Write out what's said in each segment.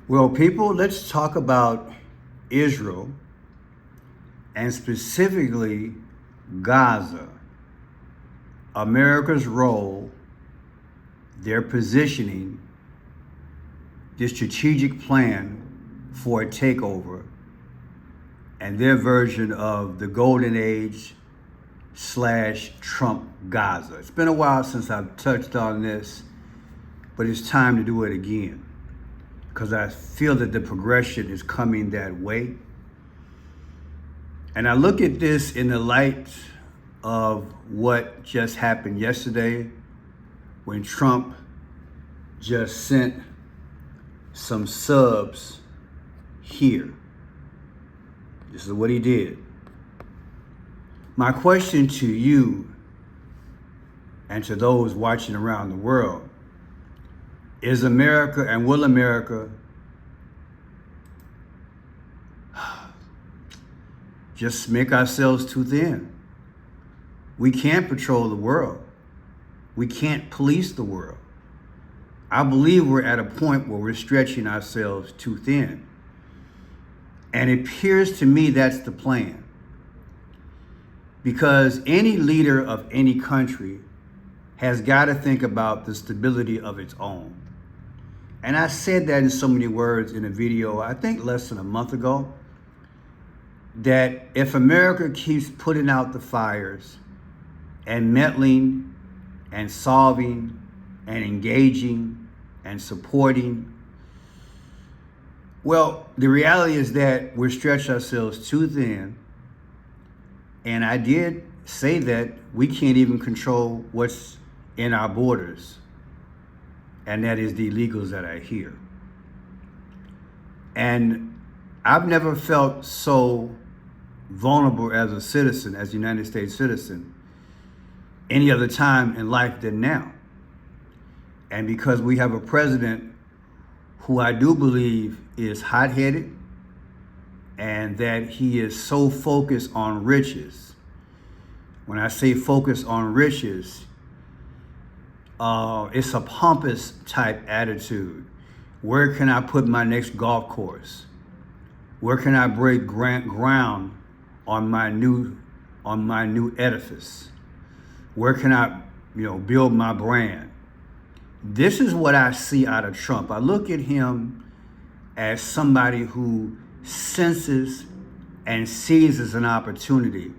Well, people, let's talk about Israel and specifically Gaza, America's role, their positioning, the strategic plan for a takeover, and their version of the golden age / Trump Gaza. It's been a while since I've touched on this, but it's time to do it again because I feel that the progression is coming that way. And I look at this in the light of what just happened yesterday when Trump just sent some subs here. This is what he did. My question to you and to those watching around the world is America and will America just make ourselves too thin? We can't patrol the world. We can't police the world. I believe we're at a point where we're stretching ourselves too thin. And it appears to me that's the plan. Because any leader of any country has got to think about the stability of its own. And I said that in so many words in a video, I think less than a month ago, that if America keeps putting out the fires and meddling and solving and engaging and supporting, well, the reality is that we're stretched ourselves too thin. And I did say that we can't even control what's in our borders, and that is the illegals that are here. And I've never felt so vulnerable as a citizen, as a United States citizen, any other time in life than now. And because we have a president who I do believe is hot-headed and that he is so focused on riches. When I say focus on riches, it's a pompous type attitude. Where can I put my next golf course? Where can I break ground on my new edifice? Where can I, build my brand? This is what I see out of Trump. I look at him as somebody who senses and seizes an opportunity.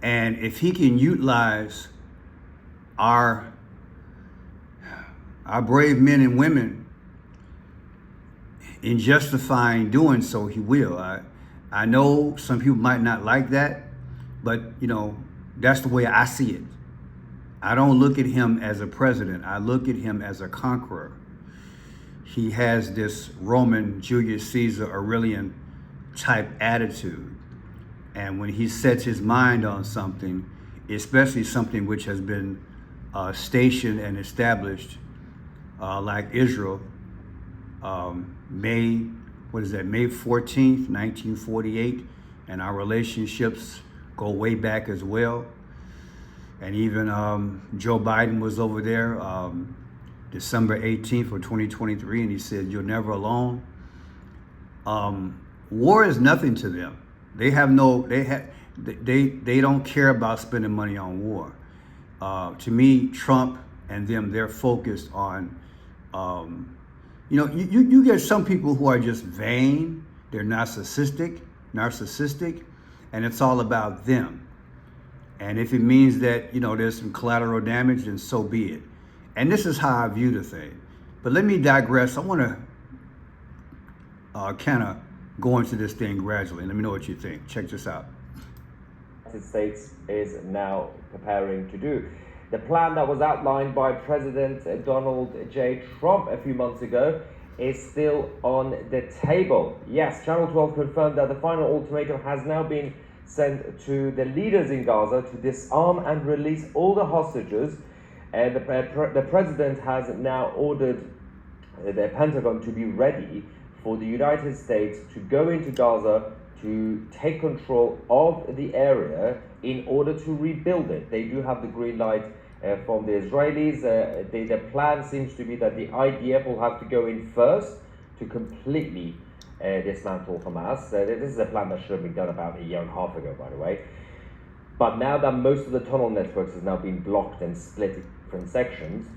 And if he can utilize our brave men and women in justifying doing so, he will. I know some people might not like that, but that's the way I see it. I don't look at him as a president. I look at him as a conqueror. He has this Roman Julius Caesar Aurelian type attitude. And when he sets his mind on something, especially something which has been stationed and established, like Israel, May 14th, 1948, and our relationships go way back as well. And even Joe Biden was over there December 18th of 2023, and he said, "You're never alone." War is nothing to them. They don't care about spending money on war. To me, Trump and them, they're focused on, you get some people who are just vain. They're narcissistic, and it's all about them. And if it means that, there's some collateral damage, then so be it. And this is how I view the thing. But let me digress. I want to kind of go into this thing gradually. Let me know what you think. Check this out. The United States is now preparing to do. The plan that was outlined by President Donald J. Trump a few months ago is still on the table. Yes, Channel 12 confirmed that the final ultimatum has now been sent to the leaders in Gaza to disarm and release all the hostages. The president has now ordered the Pentagon to be ready for the United States to go into Gaza to take control of the area in order to rebuild it. They do have the green light from the Israelis. The plan seems to be that the IDF will have to go in first to completely dismantle Hamas. This is a plan that should have been done about a year and a half ago, by the way. But now that most of the tunnel networks has now been blocked and split into different sections,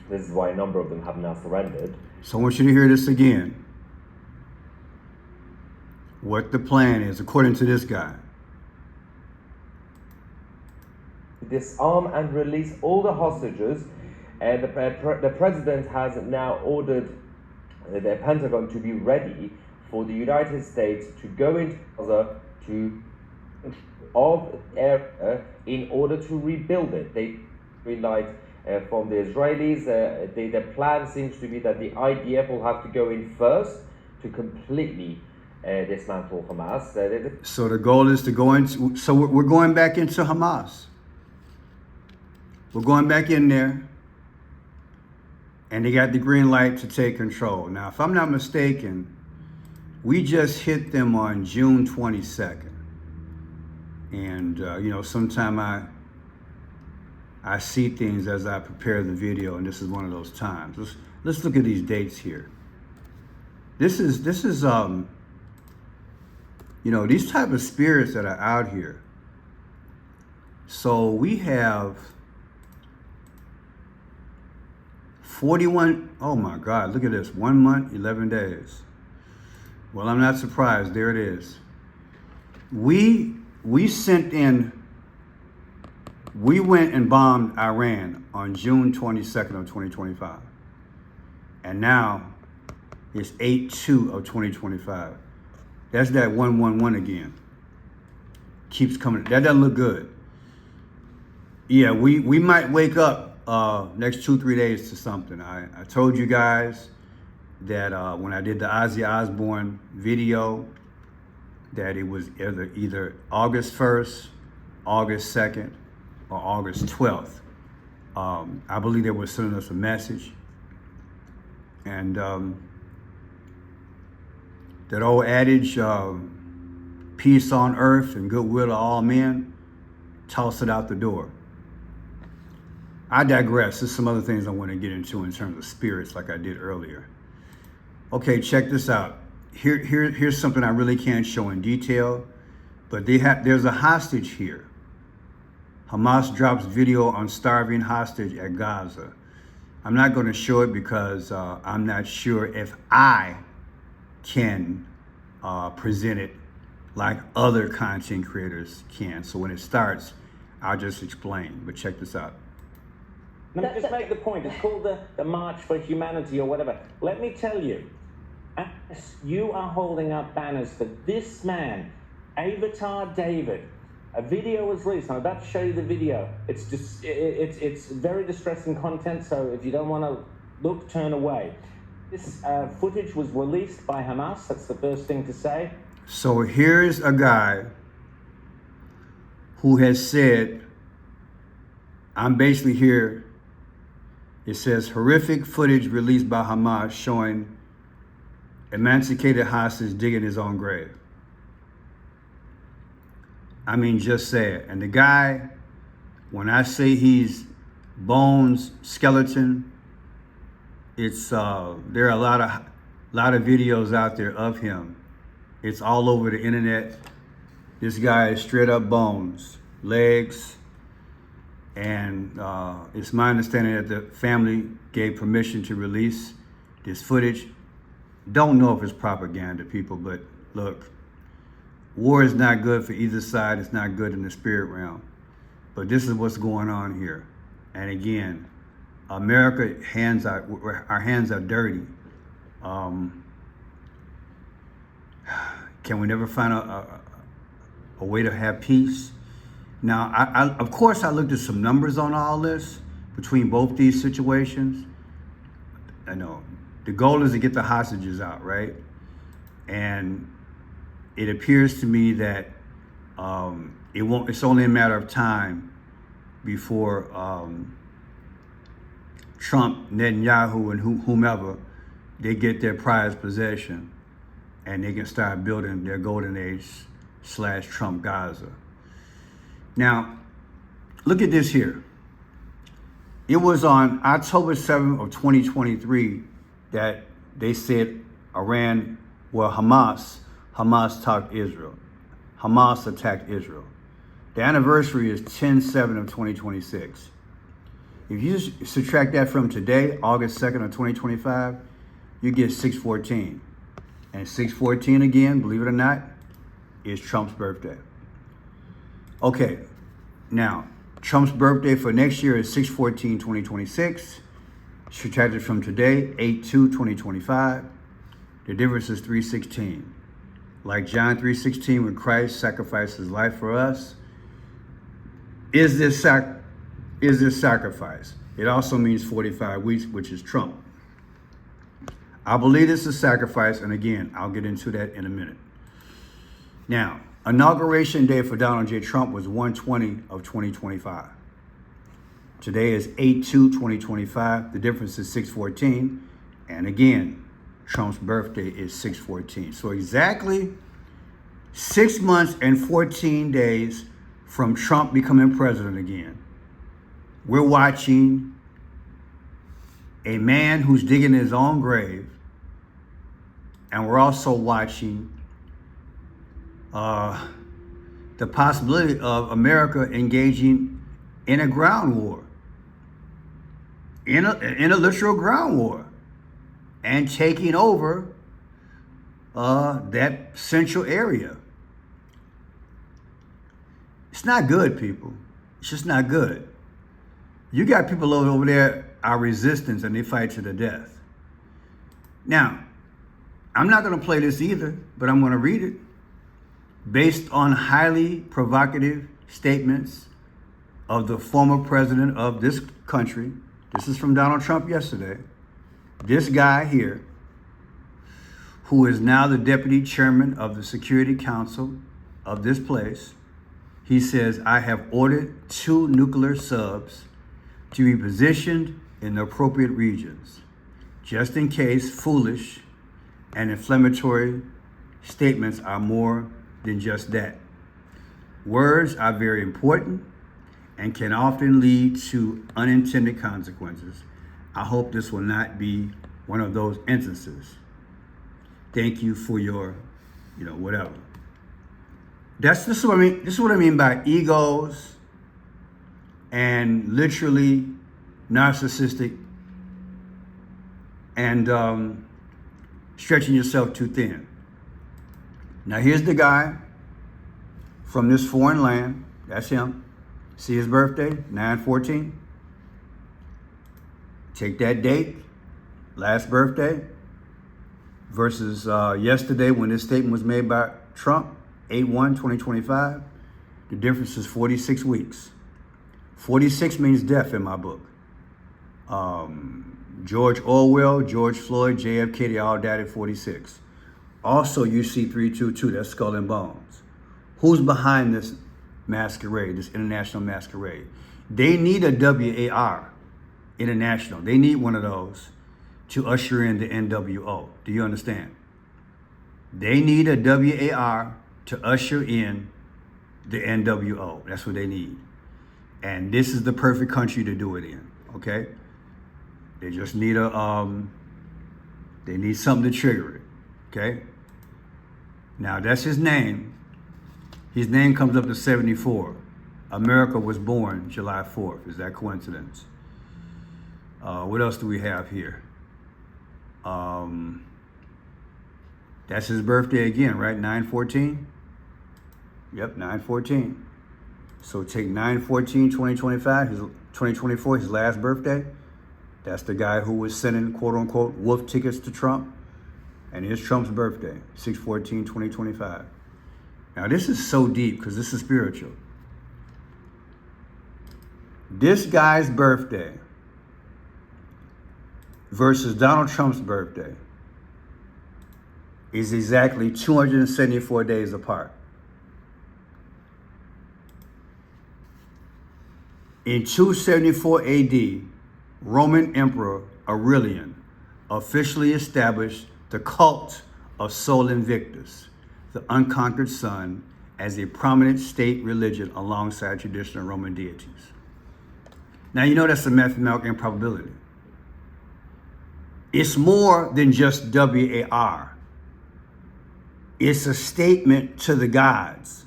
this is why a number of them have now surrendered. So I want you to hear this again. What the plan is, according to this guy. Disarm and release all the hostages. The president has now ordered the Pentagon to be ready for the United States to go into Gaza to of area in order to rebuild it. They green light from the Israelis. The plan seems to be that the IDF will have to go in first to completely dismantle Hamas. So the goal is to go into. So we're going back into Hamas. We're going back in there, and they got the green light to take control. Now, if I'm not mistaken, we just hit them on June 22nd. And, sometime I see things as I prepare the video, and this is one of those times. Let's look at these dates here. This is these type of spirits that are out here. So we have 41, oh my God, look at this, 1 month, 11 days. Well, I'm not surprised, there it is. We went and bombed Iran on June 22nd of 2025. And now it's 8/2 of 2025. That's that 111 again. Keeps coming, that doesn't look good. Yeah, we might wake up next 2-3 days to something. I told you guys that when I did the Ozzy Osbourne video, that it was either August 1st, August 2nd, or August 12th. I believe they were sending us a message. And that old adage, peace on earth and goodwill to all men, toss it out the door. I digress. There's some other things I want to get into in terms of spirits like I did earlier. Okay, check this out. Here's something I really can't show in detail, but there's a hostage here. Hamas drops video on starving hostage at Gaza. I'm not going to show it because I'm not sure if I can present it like other content creators can. So when it starts, I'll just explain. But check this out. Let me just make the point. It's called the March for Humanity or whatever. Let me tell you, as you are holding up banners for this man, Avatar David. A video was released. I'm about to show you the video. It's just it's very distressing content. So if you don't want to look, turn away. This footage was released by Hamas. That's the first thing to say. So here's a guy who has said, I'm basically here. It says horrific footage released by Hamas showing emancipated hostage digging his own grave. I mean, just say it. And the guy, when I say he's bones, skeleton, it's there are a lot of videos out there of him. It's all over the internet. This guy is straight up bones, legs, and it's my understanding that the family gave permission to release this footage. Don't know if it's propaganda, people, but look, war is not good for either side. It's not good in the spirit realm. But this is what's going on here. And again, America, our hands are dirty. Can we never find a way to have peace? Now, I of course, I looked at some numbers on all this between both these situations. I know the goal is to get the hostages out, right? And it appears to me that it's only a matter of time before Trump, Netanyahu, and whomever, they get their prized possession and they can start building their golden age / Trump Gaza. Now, look at this here. It was on October 7th of 2023 that they said Hamas attacked Israel. Hamas attacked Israel. The anniversary is 10/7 of 2026. If you subtract that from today, August 2nd of 2025, you get 6/14. And 6/14 again, believe it or not, is Trump's birthday. Okay, now, Trump's birthday for next year is 6/14/2026. Subtracted from today, 8/2/2025. The difference is 3/16. Like John 3:16, when Christ sacrificed his life for us, is this sacrifice? It also means 45 weeks, which is Trump. I believe this is sacrifice, and again, I'll get into that in a minute. Now, inauguration day for Donald J. Trump was 1/20 of 2025. Today is 8/2/2025. The difference is 6/14. And again, Trump's birthday is 6/14. So exactly 6 months and 14 days from Trump becoming president again, we're watching a man who's digging his own grave, and we're also watching the possibility of America engaging in a ground war, in a literal ground war, and taking over that central area. It's not good, people. It's just not good. You got people over there are resistance, and they fight to the death. Now, I'm not going to play this either, but I'm going to read it. Based on highly provocative statements of the former president of this country, this is from Donald Trump yesterday, this guy here, who is now the deputy chairman of the Security Council of this place, he says, I have ordered 2 nuclear subs to be positioned in the appropriate regions, just in case foolish and inflammatory statements are more than just that. Words are very important and can often lead to unintended consequences. I hope this will not be one of those instances. Thank you for your, whatever. This is what I mean. This is what I mean by egos and literally narcissistic and stretching yourself too thin. Now here's the guy from this foreign land. That's him. See his birthday, 9/14. Take that date, last birthday, versus yesterday when this statement was made by Trump, 8/1/2025. The difference is 46 weeks. 46 means death in my book. George Orwell, George Floyd, JFK, they all died at 46. Also, you see 322, that's Skull and Bones. Who's behind this masquerade, this international masquerade? They need a WAR, international. They need one of those to usher in the NWO. Do you understand? They need a WAR to usher in the NWO. That's what they need. And this is the perfect country to do it in, okay? They just need they need something to trigger it, okay? Now, that's his name. His name comes up to 74. America was born July 4th. Is that coincidence? What else do we have here? That's his birthday again, right? 9/14? Yep, 9/14. So take 9/14/2025, 2024, his last birthday. That's the guy who was sending, quote unquote, wolf tickets to Trump. And here's Trump's birthday, 6/14/2025. Now this is so deep because this is spiritual. This guy's birthday versus Donald Trump's birthday is exactly 274 days apart. In 274 AD, Roman Emperor Aurelian officially established the cult of Sol Invictus, the unconquered sun, as a prominent state religion alongside traditional Roman deities. Now, you know that's a mathematical improbability. It's more than just WAR. It's a statement to the gods.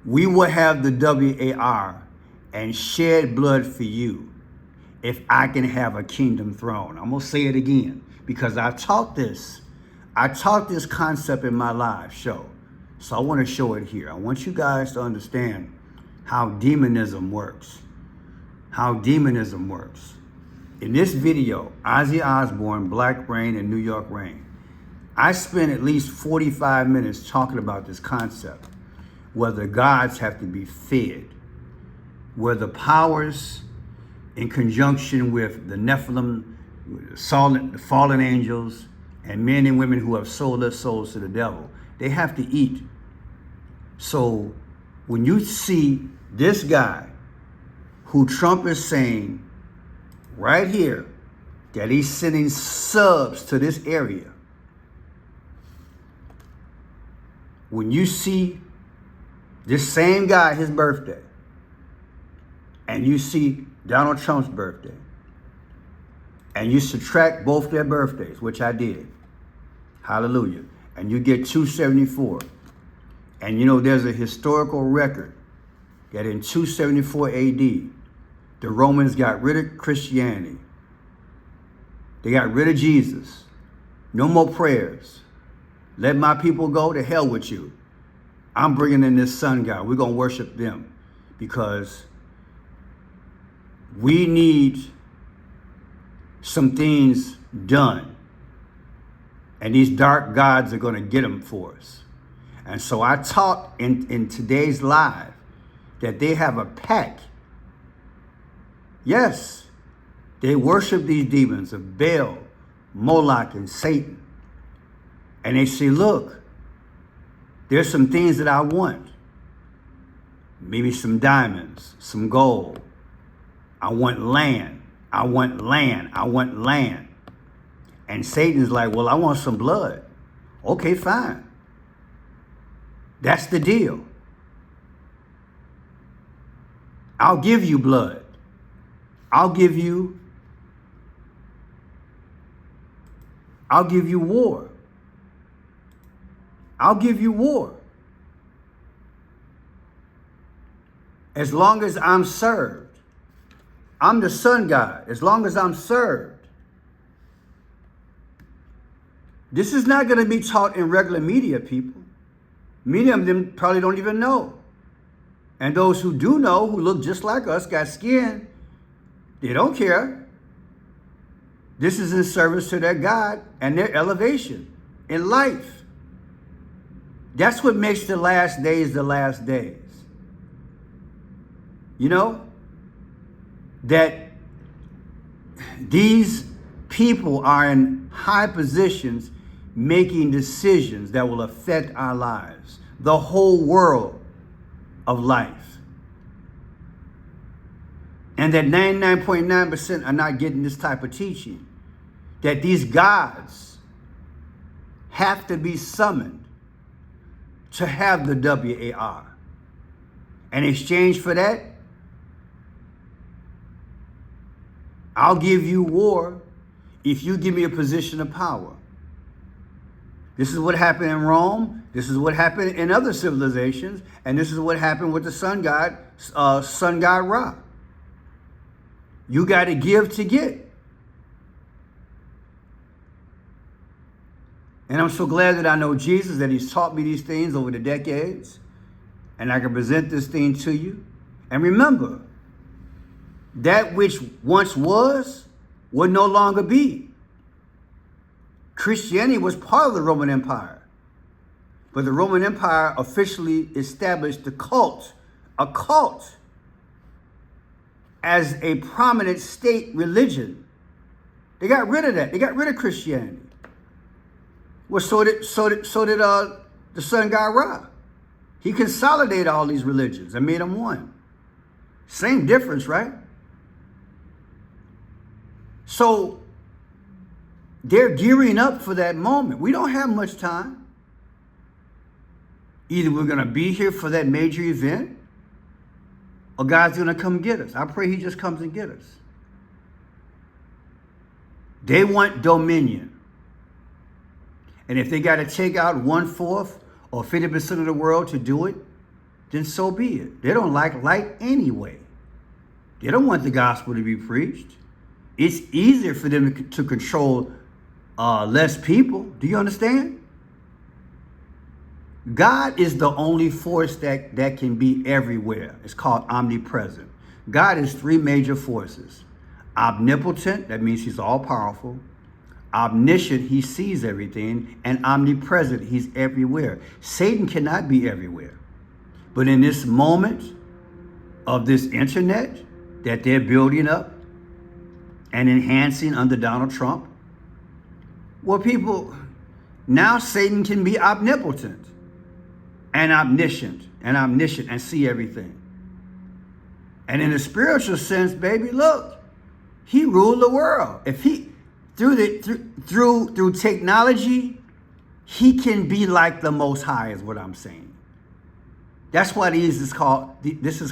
We will have the WAR and shed blood for you if I can have a kingdom throne. I'm going to say it again because I taught this concept in my live show. So I want to show it here. I want you guys to understand how demonism works. How demonism works. In this video, Ozzy Osbourne, Black Rain, and New York Rain, I spent at least 45 minutes talking about this concept, where the gods have to be fed, where the powers in conjunction with the Nephilim, the fallen angels, and men and women who have sold their souls to the devil, they have to eat. So when you see this guy who Trump is saying right here that he's sending subs to this area, when you see this same guy, his birthday, and you see Donald Trump's birthday, and you subtract both their birthdays, which I did, hallelujah, and you get 274. And you know, there's a historical record that in 274 AD, the Romans got rid of Christianity. They got rid of Jesus. No more prayers. Let my people go, to hell with you. I'm bringing in this sun god. We're going to worship them because we need some things done. And these dark gods are going to get them for us. And so I taught in today's live that they have a pact. Yes, they worship these demons of Baal, Moloch, and Satan. And they say, look, there's some things that I want. Maybe some diamonds, some gold. I want land. I want land. I want land. And Satan's like, well, I want some blood. Okay, fine. That's the deal. I'll give you blood. I'll give you war. I'll give you war. As long as I'm served. I'm the sun god. As long as I'm served. This is not going to be taught in regular media, people. Many of them probably don't even know. And those who do know, who look just like us, got skin, they don't care. This is in service to their God and their elevation in life. That's what makes the last days the last days. You know, that these people are in high positions making decisions that will affect our lives, the whole world of life. And that 99.9% are not getting this type of teaching. That these gods have to be summoned to have the WAR. In exchange for that, I'll give you war if you give me a position of power. This is what happened in Rome. This is what happened in other civilizations. And this is what happened with the sun god Ra. You got to give to get. And I'm so glad that I know Jesus, that he's taught me these things over the decades. And I can present this thing to you. And remember, that which once was, will no longer be. Christianity was part of the Roman Empire. But the Roman Empire officially established the cult, a cult, as a prominent state religion. They got rid of that. They got rid of Christianity. Well, so did the sun god Ra. He consolidated all these religions and made them one. Same difference, right? So they're gearing up for that moment. We don't have much time. Either we're going to be here for that major event, or God's going to come get us. I pray he just comes and get us. They want dominion. And if they got to take out 1/4 or 50% of the world to do it, then so be it. They don't like light anyway. They don't want the gospel to be preached. It's easier for them to control less people. Do you understand? God is the only force that can be everywhere. It's called omnipresent. God is 3 major forces. Omnipotent, that means he's all powerful. Omniscient, he sees everything. And omnipresent, he's everywhere. Satan cannot be everywhere. But in this moment of this internet that they're building up and enhancing under Donald Trump, well, people, now Satan can be omnipotent and omniscient and see everything. And in a spiritual sense, baby, look, he ruled the world. If he through technology, he can be like the Most High, is what I'm saying. That's why this is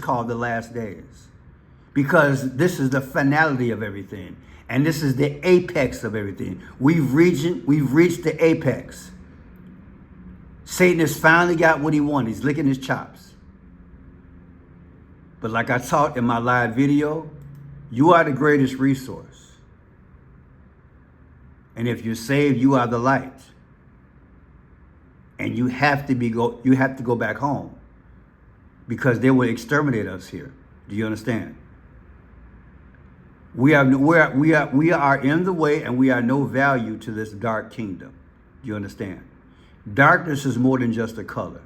called the last days, because this is the finality of everything, and this is the apex of everything. We've reached the apex. Satan has finally got what he wanted. He's licking his chops. But like I taught in my live video, you are the greatest resource. And if you're saved, you are the light. And you have to go back home, because they will exterminate us here. Do you understand? We are in the way, and we are no value to this dark kingdom. Do you understand? Darkness is more than just a color.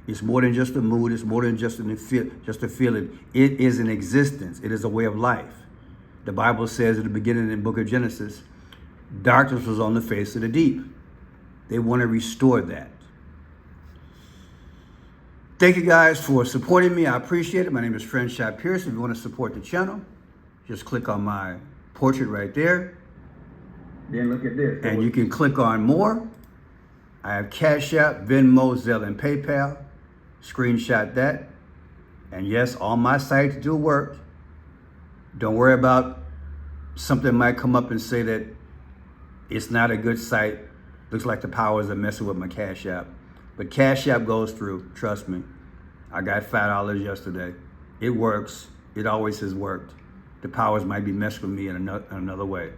It's more than just a mood. It's more than just a feeling. It is an existence. It is a way of life. The Bible says at the beginning in the book of Genesis, darkness was on the face of the deep. They want to restore that. Thank you guys for supporting me. I appreciate it. My name is Friendship Pierce. If you want to support the channel, just click on my portrait right there. Then look at this. And you can click on more. I have Cash App, Venmo, Zelle, and PayPal. Screenshot that. And yes, all my sites do work. Don't worry about something might come up and say that it's not a good site. Looks like the powers are messing with my Cash App. But Cash App goes through, trust me. I got $5 yesterday. It works. It always has worked. The powers might be messing with me in another way.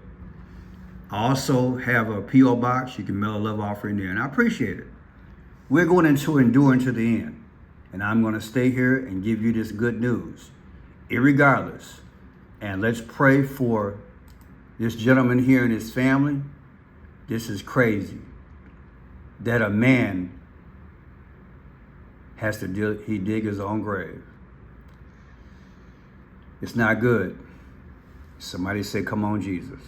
I also have a P.O. box. You can mail a love offering there, and I appreciate it. We're going into enduring to the end, and I'm going to stay here and give you this good news, irregardless. And let's pray for this gentleman here and his family. This is crazy that a man has to dig his own grave. It's not good. Somebody say, come on, Jesus.